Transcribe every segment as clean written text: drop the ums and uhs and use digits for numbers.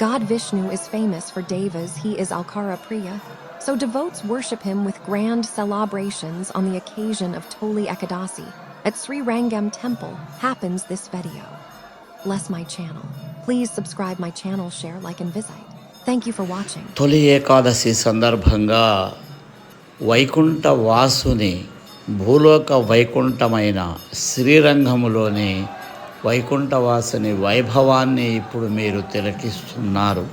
God Vishnu is famous for devas, he is Alkara Priya. So devotes worship him with grand celebrations on the occasion of Toli Ekadasi at Sri Rangam temple happens this video. Bless my channel. Please subscribe my channel, share, like and visit. Thank you for watching. తొలి ఏకాదశి సందర్భంగా వైకుంఠ వాసుని భూలోక వైకుంఠమైన శ్రీరంగములోని వైకుంఠవాసుని వైభవాన్ని ఇప్పుడు మీరు తిలకిస్తున్నారు.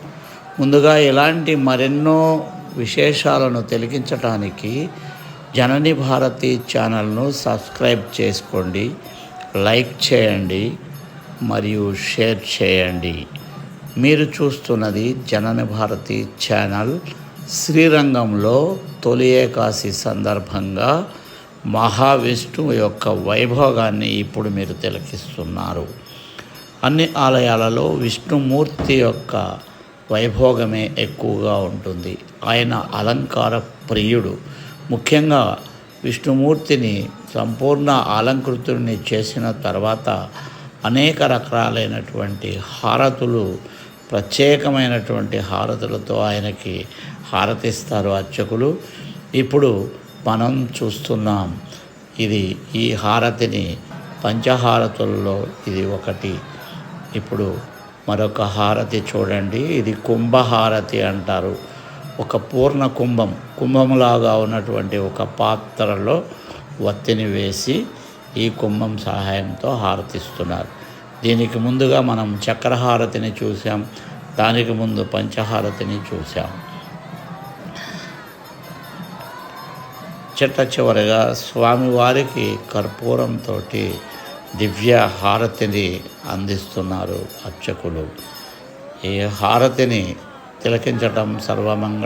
ముందుగా ఇలాంటి మరెన్నో విశేషాలను తిలకించడానికి జనని భారతి ఛానల్ను సబ్స్క్రైబ్ చేసుకోండి, లైక్ చేయండి మరియు షేర్ చేయండి. మీరు చూస్తున్నది జనని భారతి ఛానల్. శ్రీరంగంలో తొలి ఏకాదశి సందర్భంగా మహావిష్ణువు యొక్క వైభోగాన్ని ఇప్పుడు మీరు తిలకిస్తున్నారు. అన్ని ఆలయాలలో విష్ణుమూర్తి యొక్క వైభోగమే ఎక్కువగా ఉంటుంది. ఆయన అలంకార ప్రియుడు. ముఖ్యంగా విష్ణుమూర్తిని సంపూర్ణ అలంకృతుడిని చేసిన తర్వాత అనేక రకాలైనటువంటి హారతులు, ప్రత్యేకమైనటువంటి హారతులతో ఆయనకి హారతిస్తారు అర్చకులు. ఇప్పుడు మనం చూస్తున్నాం, ఈ హారతిని పంచహారతుల్లో ఇది ఒకటి. ఇప్పుడు మరొక హారతి చూడండి, ఇది కుంభహారతి అంటారు. ఒక పూర్ణ కుంభంలాగా ఉన్నటువంటి ఒక పాత్రలో వత్తిని వేసి ఈ కుంభం సహాయంతో హారతిస్తున్నారు. దీనికి ముందుగా మనం చక్రహారతిని చూసాం, దానికి ముందు పంచహారతిని చూసాం. చివరగా స్వామివారికి కర్పూరంతో దివ్య హారతిని అందిస్తున్నారు అర్చకులు. ఈ హారతిని తిలకించటం సర్వమంగళ